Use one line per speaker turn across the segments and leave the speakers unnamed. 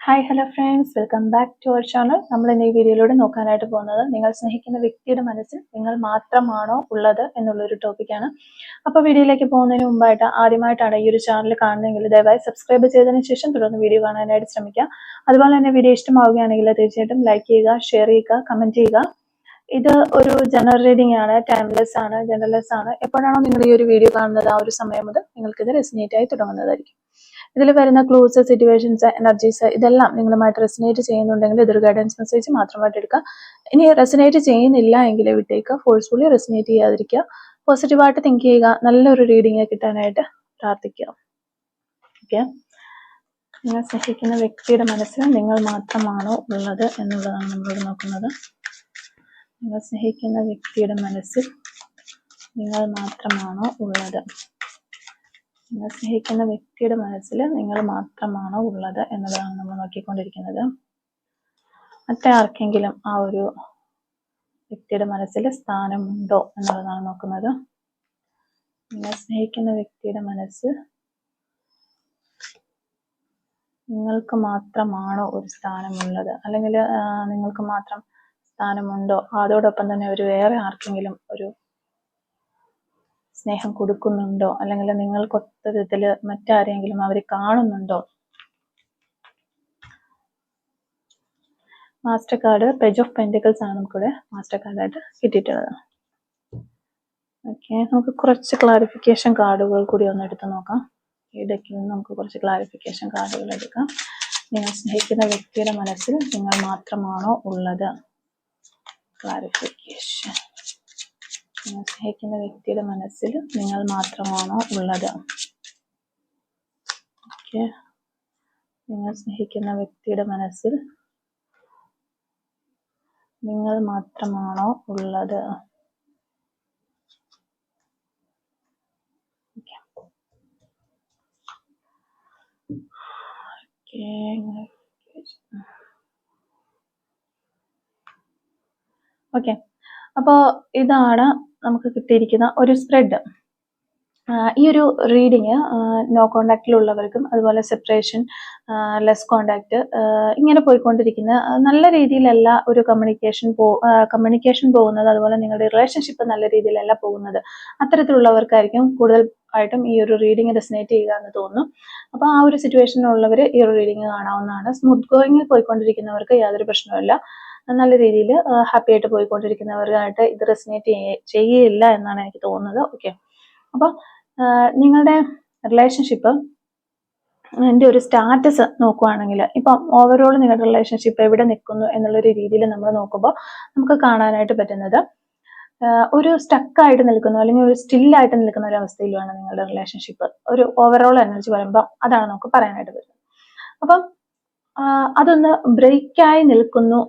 Hi hello friends, welcome back to our channel. നമ്മൾ ഇന്ന് ഈ വീഡിയോയിലൂടെ നോക്കാനായിട്ട് പോകുന്നത് നിങ്ങൾ സ്നേഹിക്കുന്ന വ്യക്തിയുടെ മനസ്സിൽ നിങ്ങൾ മാത്രമാണോ ഉള്ളത് എന്നുള്ളൊരു ടോപ്പിക്കാണ്. അപ്പോൾ വീഡിയോയിലേക്ക് പോകുന്നതിന് മുമ്പായിട്ട് ആദ്യമായിട്ടാണ് ഈ ഒരു ചാനൽ കാണുന്നതെങ്കിൽ ദയവായി സബ്സ്ക്രൈബ് ചെയ്തതിന് ശേഷം തുടർന്ന് വീഡിയോ കാണാനായിട്ട് ശ്രമിക്കുക. അതുപോലെ തന്നെ വീഡിയോ ഇഷ്ടമാവുകയാണെങ്കിൽ തീർച്ചയായിട്ടും ലൈക്ക് ചെയ്യുക, ഷെയർ ചെയ്യുക, കമൻറ്റ് ചെയ്യുക. ഇത് ഒരു ജനറൽ റീഡിംഗ് ആണ്, ടൈംലെസ് ആണ്, ജനറൽലെസ് ആണ്. എപ്പോഴാണോ നിങ്ങൾ ഈ ഒരു വീഡിയോ കാണുന്നത് ആ ഒരു സമയം മുതൽ നിങ്ങൾക്കിത് റെസിനേറ്റ് ആയി തുടങ്ങുന്നതായിരിക്കും. ഇതിൽ വരുന്ന ക്ലൂസ്, സിറ്റുവേഷൻസ്, എനർജീസ് ഇതെല്ലാം നിങ്ങളുമായിട്ട് റെസിനേറ്റ് ചെയ്യുന്നുണ്ടെങ്കിൽ ഇതൊരു ഗൈഡൻസ് മെസ്സേജ് മാത്രമായിട്ട് എടുക്കുക. ഇനി റെസിനേറ്റ് ചെയ്യുന്നില്ല എങ്കിൽ വിട്ടേക്കുക. ഫോഴ്സ്ഫുള്ളി റെസിനേറ്റ് ചെയ്യാതിരിക്കുക. പോസിറ്റീവായിട്ട് തിങ്ക് ചെയ്യുക. നല്ലൊരു റീഡിങ് കിട്ടാനായിട്ട് പ്രാർത്ഥിക്കുക. ഓക്കെ, നിങ്ങൾ സ്നേഹിക്കുന്ന വ്യക്തിയുടെ മനസ്സിൽ നിങ്ങൾ മാത്രമാണോ ഉള്ളത് എന്നുള്ളതാണ് നമ്മളോട് നോക്കുന്നത്. നിങ്ങൾ സ്നേഹിക്കുന്ന വ്യക്തിയുടെ മനസ്സിൽ നിങ്ങൾ മാത്രമാണോ ഉള്ളത്? നിങ്ങൾ സ്നേഹിക്കുന്ന വ്യക്തിയുടെ മനസ്സിൽ നിങ്ങൾ മാത്രമാണോ ഉള്ളത് എന്നതാണ് നമ്മൾ നോക്കിക്കൊണ്ടിരിക്കുന്നത്. മറ്റേ ആർക്കെങ്കിലും ആ ഒരു വ്യക്തിയുടെ മനസ്സിൽ സ്ഥാനമുണ്ടോ എന്നുള്ളതാണ് നോക്കുന്നത്. നിങ്ങൾ സ്നേഹിക്കുന്ന വ്യക്തിയുടെ മനസ്സിൽ നിങ്ങൾക്ക് മാത്രമാണോ ഒരു സ്ഥാനമുള്ളത്, അല്ലെങ്കിൽ നിങ്ങൾക്ക് മാത്രം സ്ഥാനമുണ്ടോ, അതോടൊപ്പം തന്നെ ഒരു വേറെ ആർക്കെങ്കിലും ഒരു സ്നേഹം കൊടുക്കുന്നുണ്ടോ, അല്ലെങ്കിൽ നിങ്ങൾക്കൊത്ത വിധത്തിൽ മറ്റാരെങ്കിലും അവർ കാണുന്നുണ്ടോ? Master card page of pentacles ആണ് നമുക്കിവിടെ മാസ്റ്റർ കാർഡായിട്ട് കിട്ടിയിട്ടുള്ളത്. ഓക്കെ, നമുക്ക് കുറച്ച് ക്ലാരിഫിക്കേഷൻ കാർഡുകൾ കൂടി ഒന്ന് എടുത്ത് നോക്കാം. ഈ ഡെക്കിൽ നിന്ന് നമുക്ക് കുറച്ച് ക്ലാരിഫിക്കേഷൻ കാർഡുകൾ എടുക്കാം. നിങ്ങൾ സ്നേഹിക്കുന്ന വ്യക്തിയുടെ മനസ്സിൽ നിങ്ങൾ മാത്രമാണോ ഉള്ളത്? ക്ലാരിഫിക്കേഷൻ. നിങ്ങൾ സ്നേഹിക്കുന്ന വ്യക്തിയുടെ മനസ്സിൽ നിങ്ങൾ മാത്രമാണോ ഉള്ളത്? ഓക്കെ, നിങ്ങൾ സ്നേഹിക്കുന്ന വ്യക്തിയുടെ മനസ്സിൽ നിങ്ങൾ മാത്രമാണോ ഉള്ളത്? ഓക്കെ, അപ്പോൾ ഇതാണ് നമുക്ക് കിട്ടിയിരിക്കുന്ന ഒരു സ്പ്രെഡ്. ഈ ഒരു റീഡിങ് നോ കോണ്ടാക്റ്റിലുള്ളവർക്കും അതുപോലെ സെപ്പറേഷൻ, ലെസ് കോണ്ടാക്ട് ഇങ്ങനെ പോയിക്കൊണ്ടിരിക്കുന്ന നല്ല രീതിയിലല്ല ഒരു കമ്മ്യൂണിക്കേഷൻ പോകുന്നത്. അതുപോലെ നിങ്ങളുടെ റിലേഷൻഷിപ്പ് നല്ല രീതിയിലല്ല പോകുന്നത്. അത്തരത്തിലുള്ളവർക്കായിരിക്കും കൂടുതലായിട്ടും ഈ ഒരു റീഡിങ് റെസിനേറ്റ് ചെയ്യുക എന്ന് തോന്നുന്നു. അപ്പോൾ ആ ഒരു സിറ്റുവേഷനിലുള്ളവർ ഈ ഒരു റീഡിങ് കാണാവുന്നതാണ്. സ്മൂത്ത് ഗോയിങ്ങിൽ പോയിക്കൊണ്ടിരിക്കുന്നവർക്ക് യാതൊരു പ്രശ്നവുമില്ല. നല്ല രീതിയിൽ ഹാപ്പി ആയിട്ട് പോയിക്കൊണ്ടിരിക്കുന്നവർക്കായിട്ട് ഇത് റെസിനേറ്റ് ചെയ്യില്ല എന്നാണ് എനിക്ക് തോന്നുന്നത്. ഓക്കെ, അപ്പോൾ നിങ്ങളുടെ റിലേഷൻഷിപ്പ് എൻ്റെ ഒരു സ്റ്റാറ്റസ് നോക്കുവാണെങ്കിൽ ഇപ്പം ഓവറോൾ നിങ്ങളുടെ റിലേഷൻഷിപ്പ് എവിടെ നിൽക്കുന്നു എന്നുള്ളൊരു രീതിയിൽ നമ്മൾ നോക്കുമ്പോൾ നമുക്ക് കാണാനായിട്ട് പറ്റുന്നത് ഒരു സ്റ്റക്കായിട്ട് നിൽക്കുന്നു, അല്ലെങ്കിൽ ഒരു സ്റ്റില്ലായിട്ട് നിൽക്കുന്ന ഒരു അവസ്ഥയിലാണ് നിങ്ങളുടെ റിലേഷൻഷിപ്പ്. ഒരു ഓവറോൾ എനർജി വരുമ്പോൾ അതാണ് നമുക്ക് പറയാനായിട്ട് പറ്റുന്നത്. അപ്പം അതൊന്ന് ബ്രേക്കായി നിൽക്കുന്നു,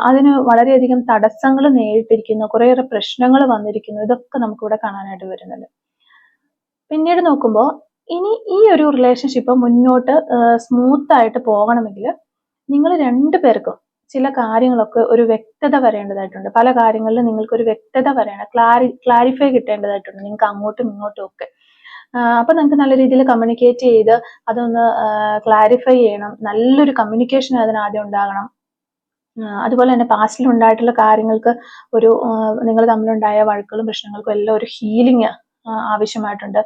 അതിന് വളരെയധികം തടസ്സങ്ങൾ നേരിട്ടിരിക്കുന്നു, കുറേയേറെ പ്രശ്നങ്ങൾ വന്നിരിക്കുന്നു. ഇതൊക്കെ നമുക്കിവിടെ കാണാനായിട്ട് വരുന്നുണ്ട്. പിന്നീട് നോക്കുമ്പോൾ ഇനി ഈ ഒരു റിലേഷൻഷിപ്പ് മുന്നോട്ട് സ്മൂത്ത് ആയിട്ട് പോകണമെങ്കിൽ നിങ്ങൾ രണ്ടുപേർക്കും ചില കാര്യങ്ങളൊക്കെ ഒരു വ്യക്തത വരേണ്ടതായിട്ടുണ്ട്. പല കാര്യങ്ങളിലും നിങ്ങൾക്കൊരു വ്യക്തത വരണം, ക്ലാരിഫൈ കിട്ടേണ്ടതായിട്ടുണ്ട് നിങ്ങൾക്ക് അങ്ങോട്ടും ഇങ്ങോട്ടും ഒക്കെ. അപ്പൊ നിങ്ങൾക്ക് നല്ല രീതിയിൽ കമ്മ്യൂണിക്കേറ്റ് ചെയ്ത് അതൊന്ന് ക്ലാരിഫൈ ചെയ്യണം. നല്ലൊരു കമ്മ്യൂണിക്കേഷൻ അതിനാദ്യം ഉണ്ടാകണം. അതുപോലെ തന്നെ പാസ്റ്റിൽ ഉണ്ടായിട്ടുള്ള കാര്യങ്ങൾക്ക് ഒരു നിങ്ങൾ തമ്മിലുണ്ടായ വഴക്കുകളും പ്രശ്നങ്ങൾക്കും എല്ലാം ഒരു ഹീലിംഗ് ആവശ്യമായിട്ടുണ്ട്.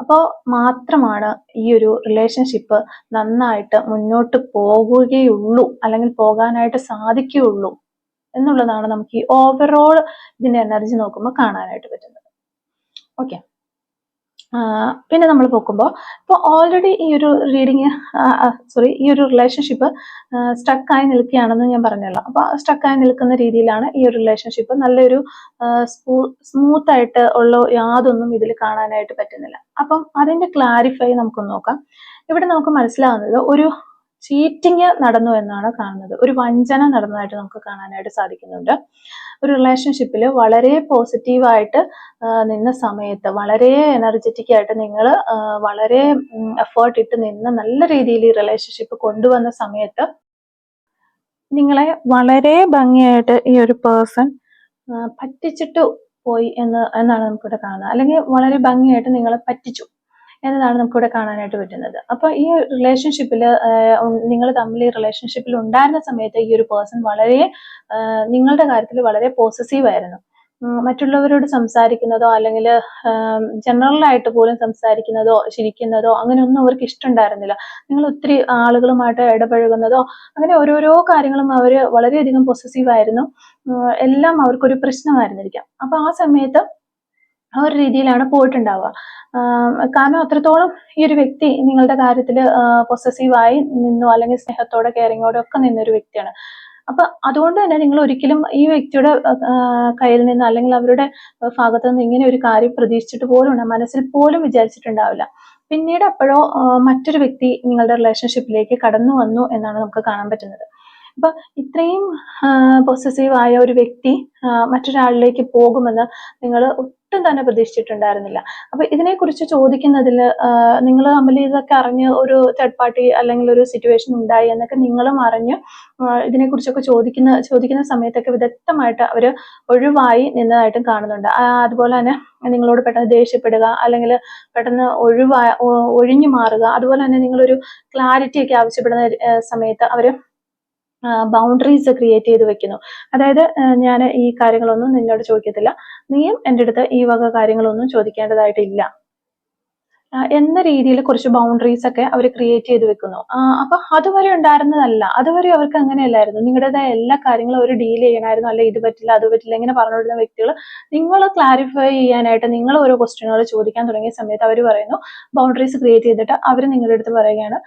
അപ്പോൾ മാത്രമാണ് ഈ ഒരു റിലേഷൻഷിപ്പ് നന്നായിട്ട് മുന്നോട്ട് പോകുകയുള്ളൂ, അല്ലെങ്കിൽ പോകാനായിട്ട് സാധിക്കുകയുള്ളൂ എന്നുള്ളതാണ് നമുക്ക് ഈ ഓവറോൾ ഇതിന്റെ എനർജി നോക്കുമ്പോൾ കാണാനായിട്ട് പറ്റുന്നത്. ഓക്കെ, പിന്നെ നമ്മൾ നോക്കുമ്പോൾ ഇപ്പോൾ ഓൾറെഡി ഈ ഒരു റീഡിങ് ഈ ഒരു റിലേഷൻഷിപ്പ് സ്റ്റക്കായി നിൽക്കുകയാണെന്ന് ഞാൻ പറഞ്ഞല്ലോ. അപ്പോൾ സ്റ്റക്കായി നിൽക്കുന്ന രീതിയിലാണ് ഈ ഒരു റിലേഷൻഷിപ്പ്. നല്ലൊരു സ്മൂത്ത് ആയിട്ട് ഉള്ള യാതൊന്നും ഇതിൽ കാണാനായിട്ട് പറ്റുന്നില്ല. അപ്പം അതിന്റെ ക്ലാരിഫൈ നമുക്കൊന്ന് നോക്കാം. ഇവിടെ നമുക്ക് മനസ്സിലാവുന്നത് ഒരു ചീറ്റിങ് നടന്നു എന്നാണ് കാണുന്നത്. ഒരു വഞ്ചന നടന്നതായിട്ട് നമുക്ക് കാണാനായിട്ട് സാധിക്കുന്നുണ്ട്. ഒരു റിലേഷൻഷിപ്പിൽ വളരെ പോസിറ്റീവായിട്ട് നിന്ന സമയത്ത്, വളരെ എനർജറ്റിക് ആയിട്ട് നിങ്ങൾ വളരെ എഫേർട്ട് ഇട്ട് നിന്ന് നല്ല രീതിയിൽ ഈ റിലേഷൻഷിപ്പ് കൊണ്ടുവന്ന സമയത്ത് നിങ്ങളെ വളരെ ഭംഗിയായിട്ട് ഈ ഒരു പേഴ്സൺ പറ്റിച്ചിട്ട് പോയി എന്നാണ് നമുക്കിവിടെ കാണുന്നത്. അല്ലെങ്കിൽ വളരെ ഭംഗിയായിട്ട് നിങ്ങളെ പറ്റിച്ചു. എന്നതാണ് നമുക്കിവിടെ കാണാനായിട്ട് പറ്റുന്നത്. അപ്പൊ ഈ റിലേഷൻഷിപ്പിൽ നിങ്ങൾ തമ്മിൽ ഈ റിലേഷൻഷിപ്പിൽ ഉണ്ടായിരുന്ന സമയത്ത് ഈ ഒരു പേഴ്സൺ വളരെ നിങ്ങളുടെ കാര്യത്തിൽ വളരെ പോസസീവ് ആയിരുന്നു. മറ്റുള്ളവരോട് സംസാരിക്കുന്നതോ അല്ലെങ്കിൽ ജനറലായിട്ട് പോലും സംസാരിക്കുന്നതോ ചിരിക്കുന്നതോ അങ്ങനെയൊന്നും അവർക്ക് ഇഷ്ടമുണ്ടായിരുന്നില്ല. നിങ്ങൾ ഒത്തിരി ആളുകളുമായിട്ട് ഇടപഴകുന്നതോ അങ്ങനെ ഓരോരോ കാര്യങ്ങളും അവർ വളരെയധികം പൊസസീവ് ആയിരുന്നു. എല്ലാം അവർക്കൊരു പ്രശ്നമായിരുന്നിരിക്കാം. അപ്പൊ ആ സമയത്ത് ആ ഒരു രീതിയിലാണ് പോയിട്ടുണ്ടാവുക. കാരണം അത്രത്തോളം ഈ ഒരു വ്യക്തി നിങ്ങളുടെ കാര്യത്തിൽ പൊസസീവായി നിന്നോ അല്ലെങ്കിൽ സ്നേഹത്തോടെ കെയറിങ്ങോടെ ഒക്കെ നിന്നൊരു വ്യക്തിയാണ്. അപ്പൊ അതുകൊണ്ട് തന്നെ നിങ്ങൾ ഒരിക്കലും ഈ വ്യക്തിയുടെ കയ്യിൽ നിന്ന് അല്ലെങ്കിൽ അവരുടെ ഭാഗത്തു നിന്ന് ഇങ്ങനെ ഒരു കാര്യം പ്രതീക്ഷിച്ചിട്ട് പോലും മനസ്സിൽ പോലും വിചാരിച്ചിട്ടുണ്ടാവില്ല. പിന്നീട് എപ്പോഴോ മറ്റൊരു വ്യക്തി നിങ്ങളുടെ റിലേഷൻഷിപ്പിലേക്ക് കടന്നു വന്നു എന്നാണ് നമുക്ക് കാണാൻ പറ്റുന്നത്. അപ്പൊ ഇത്രയും പൊസസീവ് ആയ ഒരു വ്യക്തി മറ്റൊരാളിലേക്ക് പോകുമെന്ന് നിങ്ങൾ ഒട്ടും തന്നെ പ്രതീക്ഷിച്ചിട്ടുണ്ടായിരുന്നില്ല. അപ്പൊ ഇതിനെക്കുറിച്ച് ചോദിക്കുന്നതിൽ നിങ്ങൾ തമ്മിൽ ഇതൊക്കെ അറിഞ്ഞ് ഒരു തേർഡ് പാർട്ടി അല്ലെങ്കിൽ ഒരു സിറ്റുവേഷൻ ഉണ്ടായി എന്നൊക്കെ നിങ്ങളും അറിഞ്ഞ് ഇതിനെക്കുറിച്ചൊക്കെ ചോദിക്കുന്ന സമയത്തൊക്കെ വിദഗ്ധമായിട്ട് അവർ ഒഴിവായി നിന്നതായിട്ടും കാണുന്നുണ്ട്. അതുപോലെ തന്നെ നിങ്ങളോട് പെട്ടെന്ന് ദേഷ്യപ്പെടുക അല്ലെങ്കിൽ പെട്ടെന്ന് ഒഴിഞ്ഞു മാറുക, അതുപോലെ തന്നെ നിങ്ങളൊരു ക്ലാരിറ്റി ഒക്കെ ആവശ്യപ്പെടുന്ന സമയത്ത് അവർ ബൗണ്ടറീസ് ക്രിയേറ്റ് ചെയ്ത് വെക്കുന്നു. അതായത് ഞാൻ ഈ കാര്യങ്ങളൊന്നും നിന്നോട് ചോദിക്കത്തില്ല, നീയും എൻ്റെ അടുത്ത് ഈ വക കാര്യങ്ങളൊന്നും ചോദിക്കേണ്ടതായിട്ടില്ല എന്ന രീതിയിൽ കുറച്ച് ബൗണ്ടറീസ് ഒക്കെ അവർ ക്രിയേറ്റ് ചെയ്ത് വെക്കുന്നു. അപ്പൊ അതുവരെ ഉണ്ടായിരുന്നതല്ല. അതുവരെ അവർക്ക് അങ്ങനെയല്ലായിരുന്നു. നിങ്ങളുടേതായ എല്ലാ കാര്യങ്ങളും അവർ ഡീൽ ചെയ്യണമായിരുന്നു. അല്ലെ ഇത് പറ്റില്ല അത് പറ്റില്ല ഇങ്ങനെ പറഞ്ഞുകൊടുക്കുന്ന വ്യക്തികൾ നിങ്ങൾ ക്ലാരിഫൈ ചെയ്യാനായിട്ട് നിങ്ങൾ ഓരോ ക്വസ്റ്റ്യനുകൾ ചോദിക്കാൻ തുടങ്ങിയ സമയത്ത് അവർ പറയുന്നു, ബൗണ്ടറീസ് ക്രിയേറ്റ് ചെയ്തിട്ട് അവർ നിങ്ങളുടെ അടുത്ത് പറയുകയാണ്,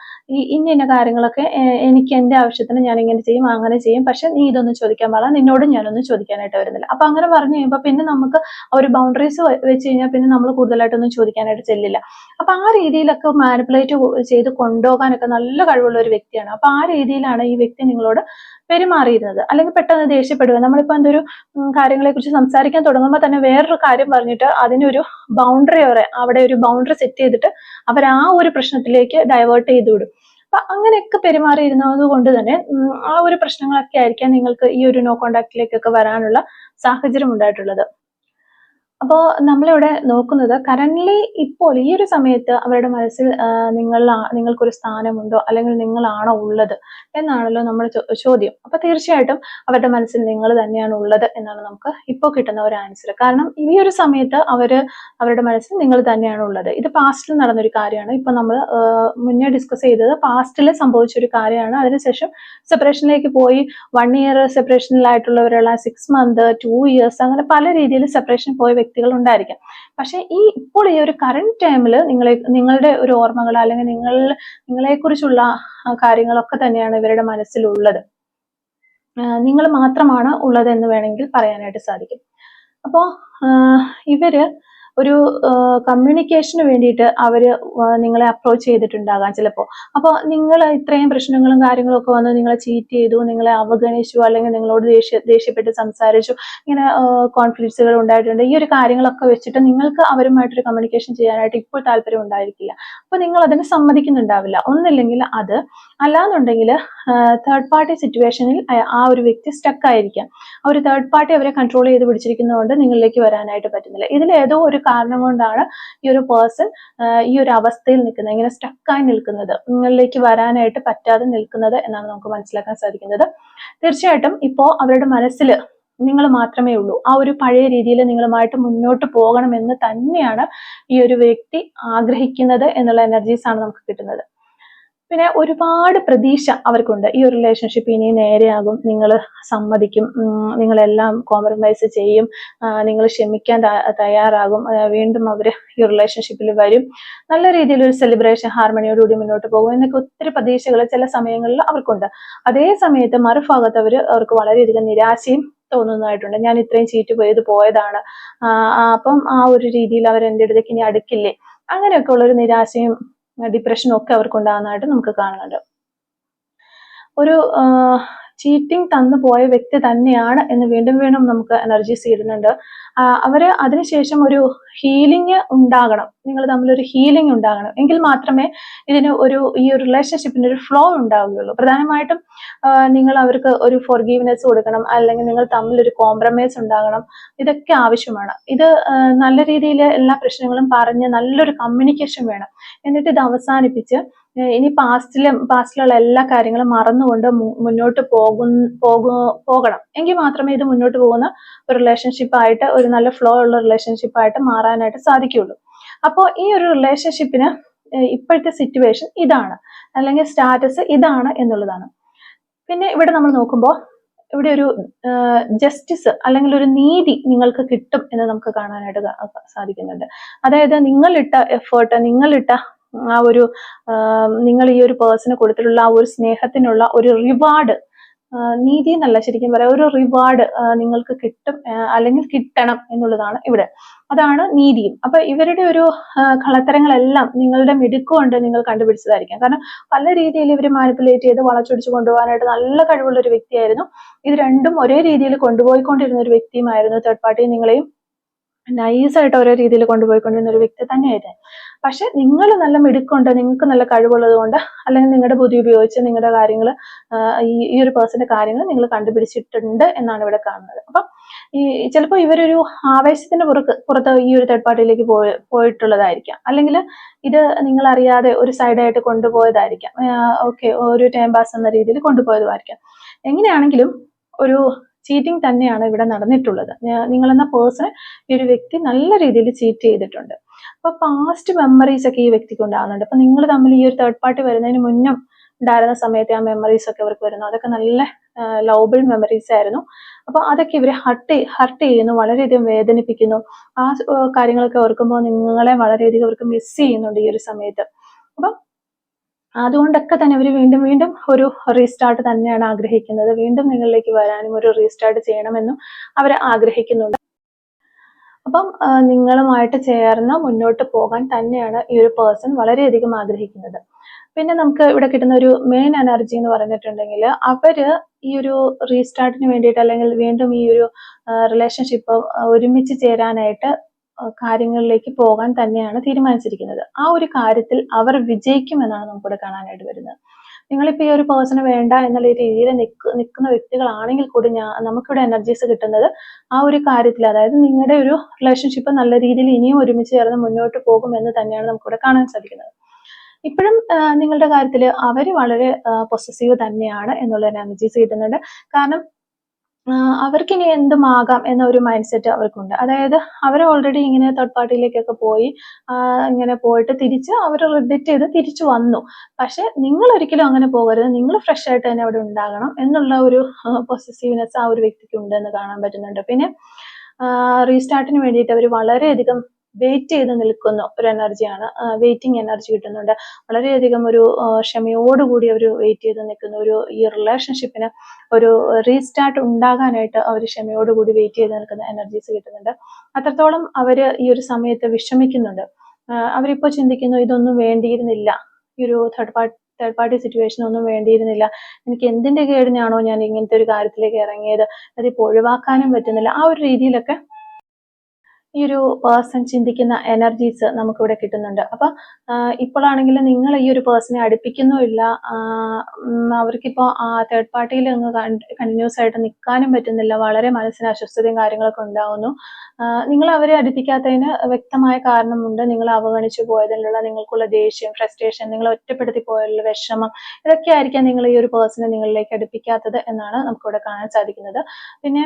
ഇന്ന കാര്യങ്ങളൊക്കെ എനിക്ക് എൻ്റെ ആവശ്യത്തിന് ഞാൻ ഇങ്ങനെ ചെയ്യും അങ്ങനെ ചെയ്യും, പക്ഷെ നീ ഇതൊന്നും ചോദിക്കാൻ പാടില്ല, നിന്നോടും ഞാനൊന്നും ചോദിക്കാനായിട്ട് വരുന്നില്ല. അപ്പൊ അങ്ങനെ പറഞ്ഞു കഴിയുമ്പോൾ പിന്നെ നമുക്ക് ഒരു ബൗണ്ടറീസ് വെച്ച് കഴിഞ്ഞാൽ പിന്നെ നമ്മൾ കൂടുതലായിട്ടൊന്നും ചോദിക്കാനായിട്ട് ചെല്ലില്ല. അപ്പൊ ആ രീതിയിലൊക്കെ മാനിപ്പുലേറ്റ് ചെയ്ത് കൊണ്ടുപോകാനൊക്കെ നല്ല കഴിവുള്ള ഒരു വ്യക്തിയാണ്. അപ്പൊ ആ രീതിയിലാണ് ഈ വ്യക്തി നിങ്ങളോട് പെരുമാറിയിരുന്നത്. അല്ലെങ്കിൽ പെട്ടെന്ന് ദേഷ്യപ്പെടുക. നമ്മളിപ്പോ എന്തൊരു കാര്യങ്ങളെ കുറിച്ച് സംസാരിക്കാൻ തുടങ്ങുമ്പോൾ തന്നെ വേറൊരു കാര്യം പറഞ്ഞിട്ട് അതിനൊരു ബൗണ്ടറി അവിടെ ഒരു ബൗണ്ടറി സെറ്റ് ചെയ്തിട്ട് അവർ ആ ഒരു പ്രശ്നത്തിലേക്ക് ഡൈവേർട്ട് ചെയ്ത് വിടും. അപ്പൊ അങ്ങനെയൊക്കെ പെരുമാറിയിരുന്നത് കൊണ്ട് തന്നെ ആ ഒരു പ്രശ്നങ്ങളൊക്കെ ആയിരിക്കാം നിങ്ങൾക്ക് ഈ ഒരു നോ കോണ്ടാക്റ്റിലേക്കൊക്കെ വരാനുള്ള സാഹചര്യം ഉണ്ടായിട്ടുള്ളത്. അപ്പോൾ നമ്മളിവിടെ നോക്കുന്നത് കറന്റ്ലി ഇപ്പോൾ ഈ ഒരു സമയത്ത് അവരുടെ മനസ്സിൽ നിങ്ങൾക്കൊരു സ്ഥാനമുണ്ടോ അല്ലെങ്കിൽ നിങ്ങളാണോ ഉള്ളത് എന്നാണല്ലോ നമ്മുടെ ചോദ്യം. അപ്പൊ തീർച്ചയായിട്ടും അവരുടെ മനസ്സിൽ നിങ്ങൾ തന്നെയാണ് ഉള്ളത് എന്നാണ് നമുക്ക് ഇപ്പോൾ കിട്ടുന്ന ഒരു ആൻസർ. കാരണം ഈ ഒരു സമയത്ത് അവരുടെ മനസ്സിൽ നിങ്ങൾ തന്നെയാണ് ഉള്ളത്. ഇത് പാസ്റ്റിൽ നടന്നൊരു കാര്യമാണ്. ഇപ്പൊ നമ്മൾ മുന്നേ ഡിസ്കസ് ചെയ്തത് പാസ്റ്റിൽ സംഭവിച്ച ഒരു കാര്യമാണ്. അതിനുശേഷം സെപ്പറേഷനിലേക്ക് പോയി 1 year സെപ്പറേഷനിലായിട്ടുള്ളവരുള്ള 6 months 2 years അങ്ങനെ പല രീതിയിൽ സെപ്പറേഷൻ പോയ വ്യക്തികൾ ഉണ്ടായിരിക്കാം. പക്ഷെ ഇപ്പോൾ ഈ ഒരു കറന്റ് ടൈമിൽ നിങ്ങളുടെ ഒരു ഓർമ്മകൾ അല്ലെങ്കിൽ നിങ്ങളെ കുറിച്ചുള്ള കാര്യങ്ങളൊക്കെ തന്നെയാണ് ഇവരുടെ മനസ്സിലുള്ളത്. നിങ്ങൾ മാത്രമാണ് ഉള്ളത് എന്ന് വേണമെങ്കിൽ പറയാനായിട്ട് സാധിക്കും. അപ്പോൾ ഇവര് ഒരു കമ്മ്യൂണിക്കേഷന് വേണ്ടിയിട്ട് അവര് നിങ്ങളെ അപ്രോച്ച് ചെയ്തിട്ടുണ്ടാകാം ചിലപ്പോൾ. അപ്പോൾ നിങ്ങൾ ഇത്രയും പ്രശ്നങ്ങളും കാര്യങ്ങളും ഒക്കെ വന്ന് നിങ്ങളെ ചീറ്റ് ചെയ്തു, നിങ്ങളെ അവഗണിച്ചു, അല്ലെങ്കിൽ നിങ്ങളോട് ദേഷ്യപ്പെട്ട് സംസാരിച്ചു, ഇങ്ങനെ കോൺഫ്ലിക്ട്സുകൾ ഉണ്ടായിട്ടുണ്ട്. ഈ ഒരു കാര്യങ്ങളൊക്കെ വെച്ചിട്ട് നിങ്ങൾക്ക് അവരുമായിട്ടൊരു കമ്മ്യൂണിക്കേഷൻ ചെയ്യാനായിട്ട് ഇപ്പോൾ താല്പര്യം ഉണ്ടായിരിക്കില്ല. അപ്പോൾ നിങ്ങൾ അതിന് സമ്മതിക്കുന്നുണ്ടാവില്ല. ഒന്നില്ലെങ്കിൽ അത്, അല്ലാന്നുണ്ടെങ്കിൽ തേർഡ് പാർട്ടി സിറ്റുവേഷനിൽ ആ ഒരു വ്യക്തി സ്റ്റക്ക് ആയിരിക്കാം. ആ ഒരു തേർഡ് പാർട്ടി അവരെ കൺട്രോൾ ചെയ്ത് പിടിച്ചിരിക്കുന്നതുകൊണ്ട് നിങ്ങളിലേക്ക് വരാനായിട്ട് പറ്റുന്നില്ല. ഇതിൽ ഏതോ ഒരു കാരണം കൊണ്ടാണ് ഈ ഒരു പേഴ്സൺ ഈ ഒരു അവസ്ഥയിൽ നിൽക്കുന്നത്, ഇങ്ങനെ സ്റ്റക്കായി നിൽക്കുന്നത്, നിങ്ങളിലേക്ക് വരാനായിട്ട് പറ്റാതെ നിൽക്കുന്നത് എന്നാണ് നമുക്ക് മനസ്സിലാക്കാൻ സാധിക്കുന്നത്. തീർച്ചയായിട്ടും ഇപ്പോ അവരുടെ മനസ്സിൽ നിങ്ങൾ മാത്രമേ ഉള്ളൂ. ആ ഒരു പഴയ രീതിയിൽ നിങ്ങളുമായിട്ട് മുന്നോട്ട് പോകണമെന്ന് തന്നെയാണ് ഈ ഒരു വ്യക്തി ആഗ്രഹിക്കുന്നത് എന്നുള്ള എനർജീസ് ആണ് നമുക്ക് കിട്ടുന്നത്. പിന്നെ ഒരുപാട് പ്രതീക്ഷ അവർക്കുണ്ട്. ഈ ഒരു റിലേഷൻഷിപ്പ് ഇനി നേരെയാകും, നിങ്ങൾ സമ്മതിക്കും, നിങ്ങളെല്ലാം കോംപ്രമൈസ് ചെയ്യും, നിങ്ങൾ ക്ഷമിക്കാൻ തയ്യാറാകും, വീണ്ടും അവർ ഈ റിലേഷൻഷിപ്പിൽ വരും, നല്ല രീതിയിലൊരു സെലിബ്രേഷൻ ഹാർമണിയോടുകൂടി മുന്നോട്ട് പോകും എന്നൊക്കെ ഒത്തിരി പ്രതീക്ഷകൾ ചില സമയങ്ങളിൽ അവർക്കുണ്ട്. അതേ സമയത്ത് മറുഭാഗത്ത് അവർക്ക് വളരെയധികം നിരാശയും തോന്നുന്നതായിട്ടുണ്ട്. ഞാൻ ഇത്രയും ചീറ്റ് പോയതാണ്, അപ്പം ആ ഒരു രീതിയിൽ അവർ എൻ്റെ അടുത്തേക്ക് ഇനി അടുക്കില്ലേ, അങ്ങനെയൊക്കെ ഉള്ളൊരു നിരാശയും ഡിപ്രഷനും ഒക്കെ അവർക്ക് ഉണ്ടാകുന്നതായിട്ട് നമുക്ക് കാണുന്നുണ്ട്. ഒരു ചീറ്റിംഗ് തന്നു പോയ വ്യക്തി തന്നെയാണ് എന്ന് വീണ്ടും വീണ്ടും നമുക്ക് എനർജീസ് ഇടുന്നുണ്ട്. അവര് അതിനുശേഷം ഒരു ഹീലിംഗ് ഉണ്ടാകണം, നിങ്ങൾ തമ്മിലൊരു ഹീലിംഗ് ഉണ്ടാകണം, എങ്കിൽ മാത്രമേ ഇതിന് ഈ ഒരു റിലേഷൻഷിപ്പിന് ഒരു ഫ്ലോ ഉണ്ടാവുകയുള്ളൂ. പ്രധാനമായിട്ടും നിങ്ങൾ അവർക്ക് ഒരു ഫോർഗീവ്നെസ് കൊടുക്കണം, അല്ലെങ്കിൽ നിങ്ങൾ തമ്മിൽ ഒരു കോംപ്രമൈസ് ഉണ്ടാകണം. ഇതൊക്കെ ആവശ്യമാണ്. ഇത് നല്ല രീതിയിൽ എല്ലാ പ്രശ്നങ്ങളും പറഞ്ഞ് നല്ലൊരു കമ്മ്യൂണിക്കേഷൻ വേണം. എന്നിട്ട് ഇത് അവസാനിപ്പിച്ച് ഇനി പാസ്റ്റിലുള്ള എല്ലാ കാര്യങ്ങളും മറന്നുകൊണ്ട് മുന്നോട്ട് പോകണം. എങ്കിൽ മാത്രമേ ഇത് മുന്നോട്ട് പോകുന്ന ഒരു റിലേഷൻഷിപ്പ് ആയിട്ട്, ഒരു നല്ല ഫ്ലോ ഉള്ള റിലേഷൻഷിപ്പ് ആയിട്ട് മാറാനായിട്ട് സാധിക്കുകയുള്ളൂ. അപ്പോൾ ഈ ഒരു റിലേഷൻഷിപ്പിന് ഇപ്പോഴത്തെ സിറ്റുവേഷൻ ഇതാണ്, അല്ലെങ്കിൽ സ്റ്റാറ്റസ് ഇതാണ് എന്നുള്ളതാണ്. പിന്നെ ഇവിടെ നമ്മൾ നോക്കുമ്പോൾ ഇവിടെ ഒരു ജസ്റ്റിസ് അല്ലെങ്കിൽ ഒരു നീതി നിങ്ങൾക്ക് കിട്ടും എന്ന് നമുക്ക് കാണാനായിട്ട് സാധിക്കുന്നുണ്ട്. അതായത് നിങ്ങളിട്ട എഫേർട്ട്, നിങ്ങളിട്ട ആ ഒരു നിങ്ങൾ ഈ ഒരു പേഴ്സണ് കൊടുത്തിട്ടുള്ള ആ ഒരു സ്നേഹത്തിനുള്ള ഒരു റിവാർഡ്, നീതി എന്നല്ല ശരിക്കും പറയാം, ഒരു റിവാർഡ് നിങ്ങൾക്ക് കിട്ടും, അല്ലെങ്കിൽ കിട്ടണം എന്നുള്ളതാണ് ഇവിടെ. അതാണ് നീതിയും. അപ്പൊ ഇവരുടെ ഒരു കളത്തരങ്ങളെല്ലാം നിങ്ങളുടെ മിടുക്കുകൊണ്ട് നിങ്ങൾ കണ്ടുപിടിച്ചതായിരിക്കാം. കാരണം പല രീതിയിൽ ഇവർ മാനിപ്പുലേറ്റ് ചെയ്ത് വളച്ചൊടിച്ച് കൊണ്ടുപോകാനായിട്ട് നല്ല കഴിവുള്ള ഒരു വ്യക്തിയായിരുന്നു. ഇത് രണ്ടും ഒരേ രീതിയിൽ കൊണ്ടുപോയിക്കൊണ്ടിരുന്ന ഒരു വ്യക്തിയുമായിരുന്നു. തേർഡ് പാർട്ടി നിങ്ങളെയും നൈസായിട്ട് ഓരോ രീതിയിൽ കൊണ്ടുപോയിക്കൊണ്ടിരുന്ന ഒരു വ്യക്തി തന്നെയായിരുന്നു. പക്ഷെ നിങ്ങൾ നല്ല മിടുക്കുണ്ട്, നിങ്ങൾക്ക് നല്ല കഴിവുള്ളത് കൊണ്ട്, അല്ലെങ്കിൽ നിങ്ങളുടെ ബുദ്ധി ഉപയോഗിച്ച് നിങ്ങളുടെ കാര്യങ്ങൾ, ഈ ഒരു പേഴ്സന്റെ കാര്യങ്ങൾ നിങ്ങൾ കണ്ടുപിടിച്ചിട്ടുണ്ട് എന്നാണ് ഇവിടെ കാണുന്നത്. അപ്പം ചിലപ്പോൾ ഇവരൊരു ആവേശത്തിന്റെ പുറത്ത് ഈ ഒരു തേർഡ് പാർട്ടിയിലേക്ക് പോയിട്ടുള്ളതായിരിക്കാം, അല്ലെങ്കിൽ ഇത് നിങ്ങൾ അറിയാതെ ഒരു സൈഡായിട്ട് കൊണ്ടുപോയതായിരിക്കാം. ഓക്കെ, ഒരു ടൈം പാസ് എന്ന രീതിയിൽ കൊണ്ടുപോയതായിരിക്കാം. എങ്ങനെയാണെങ്കിലും ഒരു ചീറ്റിംഗ് തന്നെയാണ് ഇവിടെ നടന്നിട്ടുള്ളത്. നിങ്ങളെന്ന പേഴ്സണെ ഈ ഒരു വ്യക്തി നല്ല രീതിയിൽ ചീറ്റ് ചെയ്തിട്ടുണ്ട്. അപ്പൊ പാസ്റ്റ് മെമ്മറീസ് ഒക്കെ ഈ വ്യക്തിക്ക് ഉണ്ടാകുന്നുണ്ട്. അപ്പൊ നിങ്ങൾ തമ്മിൽ ഈ ഒരു തേർഡ് പാർട്ടി വരുന്നതിന് മുന്നും ഉണ്ടായിരുന്ന സമയത്ത് ആ മെമ്മറീസ് ഒക്കെ അവർക്ക് വരുന്നു. അതൊക്കെ നല്ല ലവബിൾ മെമ്മറീസ് ആയിരുന്നു. അപ്പൊ അതൊക്കെ ഇവരെ ഹർട്ട് ചെയ്യുന്നു, വളരെയധികം വേദനിപ്പിക്കുന്നു. ആ കാര്യങ്ങളൊക്കെ ഓർക്കുമ്പോൾ നിങ്ങളെ വളരെയധികം അവർക്ക് മിസ് ചെയ്യുന്നുണ്ട് ഈ ഒരു സമയത്ത്. അപ്പം അതുകൊണ്ടൊക്കെ തന്നെ അവർ വീണ്ടും വീണ്ടും ഒരു റീസ്റ്റാർട്ട് തന്നെയാണ് ആഗ്രഹിക്കുന്നത്. വീണ്ടും നിങ്ങളിലേക്ക് വരാനും ഒരു റീസ്റ്റാർട്ട് ചെയ്യണമെന്നും അവർ ആഗ്രഹിക്കുന്നുണ്ട്. അപ്പം നിങ്ങളുമായിട്ട് ചേർന്ന് മുന്നോട്ട് പോകാൻ തന്നെയാണ് ഈ ഒരു പേഴ്സൺ വളരെയധികം ആഗ്രഹിക്കുന്നത്. പിന്നെ നമുക്ക് ഇവിടെ കിട്ടുന്ന ഒരു മെയിൻ എനർജി എന്ന് പറഞ്ഞിട്ടുണ്ടെങ്കിൽ, അവര് ഈ ഒരു റീസ്റ്റാർട്ടിന് വേണ്ടിയിട്ട്, അല്ലെങ്കിൽ വീണ്ടും ഈ ഒരു റിലേഷൻഷിപ്പ് ഒരുമിച്ച് ചേരാനായിട്ട് കാര്യങ്ങളിലേക്ക് പോകാൻ തന്നെയാണ് തീരുമാനിച്ചിരിക്കുന്നത്. ആ ഒരു കാര്യത്തിൽ അവർ വിജയിക്കുമെന്നാണ് നമുക്കിവിടെ കാണാനായിട്ട് വരുന്നത്. നിങ്ങളിപ്പോൾ ഈ ഒരു പേഴ്സണ് വേണ്ട എന്നുള്ള രീതിയിൽ നിൽക്കുന്ന വ്യക്തികളാണെങ്കിൽ കൂടി നമുക്കിവിടെ എനർജീസ് കിട്ടുന്നത് ആ ഒരു കാര്യത്തിൽ, അതായത് നിങ്ങളുടെ ഒരു റിലേഷൻഷിപ്പ് നല്ല രീതിയിൽ ഇനിയും ഒരുമിച്ച് ചേർന്ന് മുന്നോട്ട് പോകുമെന്ന് തന്നെയാണ് നമുക്കിവിടെ കാണാൻ സാധിക്കുന്നത്. ഇപ്പോഴും നിങ്ങളുടെ കാര്യത്തിൽ അവർ വളരെ പൊസസീവ് തന്നെയാണ് എന്നുള്ള എനർജീസ് കിട്ടുന്നുണ്ട്. കാരണം അവർക്കിനി എന്തുമാകാം എന്ന ഒരു മൈൻഡ് സെറ്റ് അവർക്കുണ്ട്. അതായത് അവർ ഓൾറെഡി ഇങ്ങനെ തേർഡ് പാർട്ടിയിലേക്കൊക്കെ പോയി, ഇങ്ങനെ പോയിട്ട് തിരിച്ച് അവർ റിഗ്രറ്റ് ചെയ്ത് തിരിച്ചു വന്നു. പക്ഷെ നിങ്ങൾ ഒരിക്കലും അങ്ങനെ പോകരുത്, നിങ്ങൾ ഫ്രഷ് ആയിട്ട് തന്നെ അവിടെ ഉണ്ടാകണം എന്നുള്ള ഒരു പൊസസീവ്നെസ് ആ ഒരു വ്യക്തിക്ക് ഉണ്ട് എന്ന് കാണാൻ പറ്റുന്നുണ്ട്. പിന്നെ റീസ്റ്റാർട്ടിന് വേണ്ടിയിട്ട് അവർ വളരെയധികം വെയിറ്റ് ചെയ്ത് നിൽക്കുന്ന ഒരു എനർജിയാണ്, വെയിറ്റിംഗ് എനർജി കിട്ടുന്നുണ്ട്. വളരെയധികം ഒരു ക്ഷമയോടുകൂടി അവർ വെയിറ്റ് ചെയ്ത് നിൽക്കുന്ന ഈ റിലേഷൻഷിപ്പിന് ഒരു റീസ്റ്റാർട്ട് ഉണ്ടാകാനായിട്ട് അവർ ക്ഷമയോടുകൂടി വെയിറ്റ് ചെയ്ത് നിൽക്കുന്ന എനർജീസ് കിട്ടുന്നുണ്ട്. അത്രത്തോളം അവർ ഈ ഒരു സമയത്ത് വിഷമിക്കുന്നുണ്ട്. അവരിപ്പോൾ ചിന്തിക്കുന്നു, ഇതൊന്നും വേണ്ടിയിരുന്നില്ല, ഈ ഒരു തേർഡ് പാർട്ടി സിറ്റുവേഷൻ ഒന്നും വേണ്ടിയിരുന്നില്ല, എനിക്ക് എന്തിന്റെ കേടിനാണോ ഞാൻ ഇങ്ങനത്തെ ഒരു കാര്യത്തിലേക്ക് ഇറങ്ങിയത്, അതിപ്പോൾ ഒഴിവാക്കാനും പറ്റുന്നില്ല. ആ ഒരു രീതിയിലൊക്കെ ഈ ഒരു പേഴ്സൺ ചിന്തിക്കുന്ന എനർജീസ് നമുക്കിവിടെ കിട്ടുന്നുണ്ട്. അപ്പൊ ഇപ്പോഴാണെങ്കിൽ നിങ്ങൾ ഈ ഒരു പേഴ്സണെ അടുപ്പിക്കുന്നുമില്ല, അവർക്കിപ്പോൾ തേർഡ് പാർട്ടിയിൽ അങ്ങ് കണ്ടിന്യൂസ് ആയിട്ട് നിൽക്കാനും പറ്റുന്നില്ല, വളരെ മനസ്സിന് അസ്വസ്ഥതയും കാര്യങ്ങളൊക്കെ ഉണ്ടാകുന്നു. നിങ്ങൾ അവരെ അടുപ്പിക്കാത്തതിന് വ്യക്തമായ കാരണമുണ്ട്. നിങ്ങൾ അവഗണിച്ചു പോയതിലുള്ള നിങ്ങൾക്കുള്ള ദേഷ്യം, ഫ്രസ്ട്രേഷൻ, നിങ്ങൾ ഒറ്റപ്പെടുത്തി പോയതിലുള്ള വിഷമം, ഇതൊക്കെ ആയിരിക്കാം നിങ്ങൾ ഈ ഒരു പേഴ്സണെ നിങ്ങളിലേക്ക് അടുപ്പിക്കാത്തത് എന്നാണ് നമുക്കിവിടെ കാണാൻ സാധിക്കുന്നത്. പിന്നെ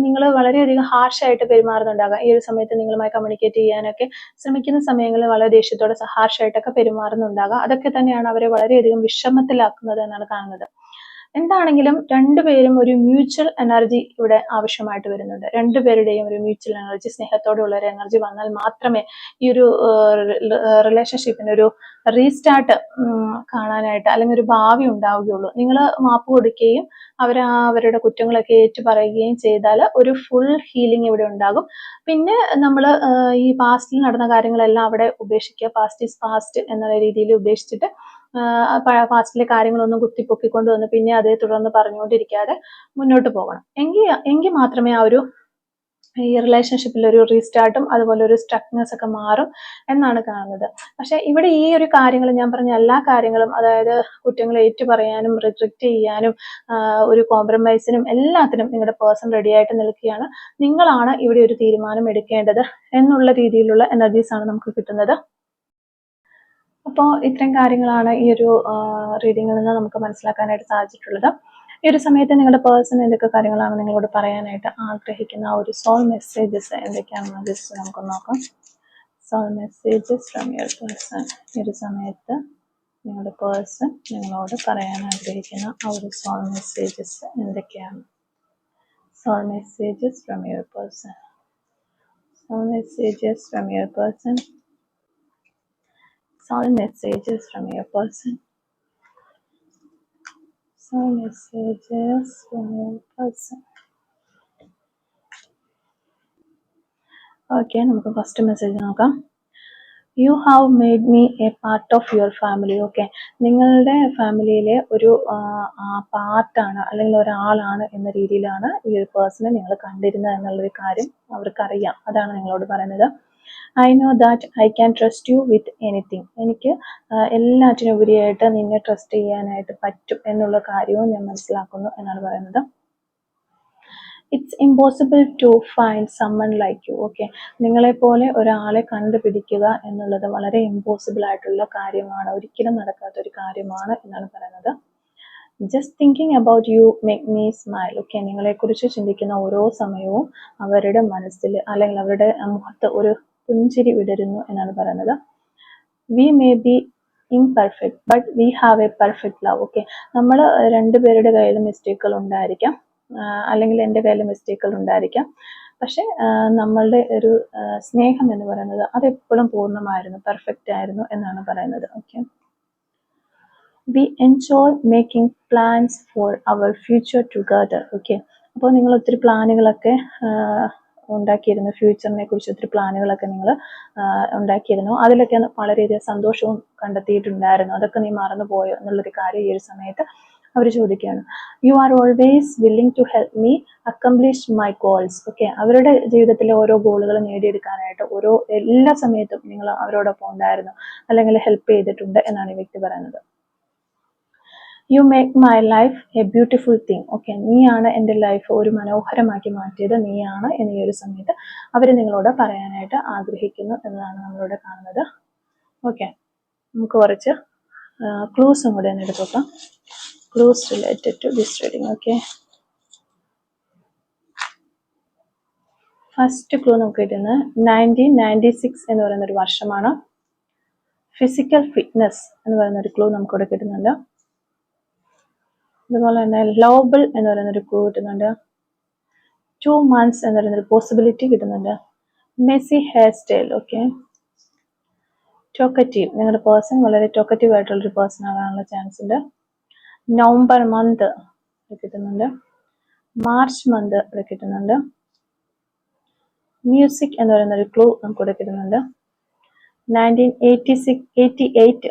നിങ്ങൾ വളരെയധികം ഹാർഷായിട്ട് പെരുമാറുന്നുണ്ടാകാം. ഈ ഒരു സമയത്ത് നിങ്ങളുമായി കമ്മ്യൂണിക്കേറ്റ് ചെയ്യാനൊക്കെ ശ്രമിക്കുന്ന സമയങ്ങളിൽ വളരെ ദേഷ്യത്തോടെ ഹാർഷായിട്ടൊക്കെ പെരുമാറുന്നുണ്ടാകാം. അതൊക്കെ തന്നെയാണ് അവരെ വളരെയധികം വിഷമത്തിലാക്കുന്നത് എന്നാണ് കാണുന്നത്. എന്താണെങ്കിലും രണ്ടുപേരും ഒരു മ്യൂച്വൽ എനർജി ഇവിടെ ആവശ്യമായിട്ട് വരുന്നുണ്ട്. രണ്ടുപേരുടെയും ഒരു മ്യൂച്വൽ എനർജി, സ്നേഹത്തോടുള്ള ഒരു എനർജി വന്നാൽ മാത്രമേ ഈ ഒരു റിലേഷൻഷിപ്പിന് ഒരു റീസ്റ്റാർട്ട് കാണാനായിട്ട്, അല്ലെങ്കിൽ ഒരു ഭാവി ഉണ്ടാവുകയുള്ളൂ. നിങ്ങൾ മാപ്പ് കൊടുക്കുകയും അവരുടെ കുറ്റങ്ങളൊക്കെ ഏറ്റുപറയുകയും ചെയ്താൽ ഒരു ഫുൾ ഹീലിംഗ് ഇവിടെ ഉണ്ടാകും. പിന്നെ നമ്മൾ ഈ പാസ്റ്റിൽ നടന്ന കാര്യങ്ങളെല്ലാം അവിടെ ഉപേക്ഷിക്കുക, പാസ്റ്റ് ഈസ് പാസ്റ്റ് എന്നുള്ള രീതിയിൽ ഉപേക്ഷിച്ചിട്ട് പാസ്റ്റിലെ കാര്യങ്ങളൊന്നും കുത്തിപ്പൊക്കിക്കൊണ്ട് വന്ന് പിന്നെ അതേ തുടർന്ന് പറഞ്ഞുകൊണ്ടിരിക്കാതെ മുന്നോട്ട് പോകണം. എങ്കിൽ മാത്രമേ ആ ഒരു ഈ റിലേഷൻഷിപ്പിൽ ഒരു റീസ്റ്റാർട്ടും അതുപോലെ ഒരു സ്ട്രക്നെസ് ഒക്കെ മാറും എന്നാണ് കാണുന്നത്. പക്ഷെ ഇവിടെ ഈ ഒരു കാര്യങ്ങൾ, ഞാൻ പറഞ്ഞ എല്ലാ കാര്യങ്ങളും, അതായത് കുറ്റങ്ങൾ ഏറ്റുപറയാനും റിജക്റ്റ് ചെയ്യാനും ഒരു കോംപ്രമൈസിനും എല്ലാത്തിനും നിങ്ങളുടെ പേഴ്സൺ റെഡി ആയിട്ട് നിൽക്കുകയാണ്. നിങ്ങളാണ് ഇവിടെ ഒരു തീരുമാനം എടുക്കേണ്ടത് എന്നുള്ള രീതിയിലുള്ള എനർജീസ് ആണ് നമുക്ക് കിട്ടുന്നത്. അപ്പോൾ ഇത്രയും കാര്യങ്ങളാണ് ഈ ഒരു റീഡിങ്ങിൽ നിന്ന് നമുക്ക് മനസ്സിലാക്കാനായിട്ട് സാധിച്ചിട്ടുള്ളത്. ഈ ഒരു സമയത്ത് നിങ്ങളുടെ പേഴ്സൺ എന്തൊക്കെ കാര്യങ്ങളാണ് നിങ്ങളോട് പറയാനായിട്ട് ആഗ്രഹിക്കുന്ന ആ ഒരു സോൾ മെസ്സേജസ് എന്തൊക്കെയാണെന്ന് ജസ്റ്റ് നമുക്ക് നോക്കാം. Soul messages from your person. ഈ ഒരു സമയത്ത് നിങ്ങളുടെ പേഴ്സൺ നിങ്ങളോട് പറയാൻ ആഗ്രഹിക്കുന്ന ആ ഒരു സോൾ മെസ്സേജസ് എന്തൊക്കെയാണ്? Soul messages from your person. Soul messages from your person. Soul messages from your person. Soul messages from your person. Okay, നമുക്ക് ഫസ്റ്റ് മെസ്സേജ് നോക്കാം. You have made me A part of your family. Okay, നിങ്ങളുടെ ഫാമിലിയിലെ ഒരു പാർട്ടാണ് അല്ലെങ്കിൽ ഒരാളാണ് എന്ന രീതിയിലാണ് ഈ ഒരു പേഴ്സണെ നിങ്ങൾ കണ്ടിരുന്നത് എന്നുള്ളൊരു കാര്യം അവർക്കറിയാം. അതാണ് നിങ്ങളോട് പറയുന്നത്. I know that I can trust you with anything. എനിക്ക് എല്ലാറ്റിനുപരിയായിട്ട് നിന്നെ ട്രസ്റ്റ് ചെയ്യാനായിട്ട് പറ്റും എന്നുള്ള കാര്യവും ഞാൻ മനസ്സിലാക്കുന്നു എന്നാണ് പറയുന്നത്. It's impossible to find someone like you. Okay, നിങ്ങളെപ്പോലെ ഒരാളെ കണ്ടുപിടിക്കുക എന്നുള്ളത് വളരെ ഇമ്പോസിബിൾ ആയിട്ടുള്ള കാര്യമാണ്, ഒരിക്കലും നടക്കാത്ത ഒരു കാര്യമാണ് എന്നാണ് പറയുന്നത്. Just thinking about you make me smile. Okay, നിങ്ങളെക്കുറിച്ച് ചിന്തിക്കുന്ന ഓരോ സമയവും അവരുടെ മനസ്സിൽ അല്ലെങ്കിൽ അവരുടെ മുഖത്ത് ഒരു പുഞ്ചിരി വിടരുന്നു എന്നാണ് പറയുന്നത്. We may be imperfect but we have A perfect love. Okay, നമ്മൾ രണ്ടുപേരുടെ കയ്യിൽ മിസ്റ്റേക്കുകൾ ഉണ്ടായിരിക്കാം, അല്ലെങ്കിൽ എൻ്റെ കയ്യിൽ മിസ്റ്റേക്കുകൾ ഉണ്ടായിരിക്കാം, പക്ഷെ നമ്മളുടെ ഒരു സ്നേഹം എന്ന് പറയുന്നത് അതെപ്പോഴും പൂർണ്ണമായിരുന്നു, പെർഫെക്റ്റ് ആയിരുന്നു എന്നാണ് പറയുന്നത്. Okay, we enjoy making plans for our future together. Okay, അപ്പോൾ നിങ്ങൾ ഒത്തിരി പ്ലാനുകളൊക്കെ ഉണ്ടാക്കിയിരുന്നു, ഫ്യൂച്ചറിനെ കുറിച്ച് ഒത്തിരി പ്ലാനുകളൊക്കെ നിങ്ങൾ ഉണ്ടാക്കിയിരുന്നു. അതിലൊക്കെ വളരെയധികം സന്തോഷവും കണ്ടെത്തിയിട്ടുണ്ടായിരുന്നു. അതൊക്കെ നീ മറന്നുപോയോ എന്നുള്ളൊരു കാര്യം ഈ ഒരു സമയത്ത് അവർ ചോദിക്കുകയാണ്. You are always willing to help me accomplish my goals. Okay, അവരുടെ ജീവിതത്തിലെ ഓരോ ഗോളുകൾ നേടിയെടുക്കാനായിട്ട് എല്ലാ സമയത്തും നിങ്ങൾ അവരോടൊപ്പം ഉണ്ടായിരുന്നു അല്ലെങ്കിൽ ഹെൽപ്പ് ചെയ്തിട്ടുണ്ട് എന്നാണ് ഈ വ്യക്തി പറയുന്നത്. You make my life A beautiful thing. Okay, നീയാണ് എൻ്റെ ലൈഫ് ഒരു മനോഹരമാക്കി മാറ്റിയത്, നീയാണ് എന്ന് ഈ ഒരു സമയത്ത് അവർ നിങ്ങളോട് പറയാനായിട്ട് ആഗ്രഹിക്കുന്നു എന്നതാണ് നമ്മളിവിടെ കാണുന്നത്. ഓക്കെ, നമുക്ക് കുറച്ച് ക്ലൂസും കൂടെ ഒന്ന് എടുത്ത് നോക്കാം. Clues related to this reading. Okay, first clue നമുക്ക് കിട്ടുന്നത് 1996 എന്ന് പറയുന്ന ഒരു വർഷമാണ്. ഫിസിക്കൽ ഫിറ്റ്നസ് എന്ന് പറയുന്ന ഒരു ക്ലൂ നമുക്കിവിടെ കിട്ടുന്നുണ്ട്. അതുപോലെ തന്നെ ലോബിൾ എന്ന് പറയുന്നൊരു ക്ലൂ കിട്ടുന്നുണ്ട്. 2 months എന്ന് പറയുന്നൊരു പോസിബിലിറ്റി കിട്ടുന്നുണ്ട്. Messi hair style. Okay, talkative, നിങ്ങളുടെ പേഴ്സൺ വളരെ ടോക്കറ്റീവ് ആയിട്ടുള്ളൊരു പേഴ്സൺ ആകാനുള്ള ചാൻസ് ഉണ്ട്. നവംബർ മന്ത് കിട്ടുന്നുണ്ട്. മാർച്ച് മന്ത് ഇവിടെ കിട്ടുന്നുണ്ട്. മ്യൂസിക് എന്ന് പറയുന്നൊരു ക്ലൂ നമുക്കിവിടെ കിട്ടുന്നുണ്ട്. 1988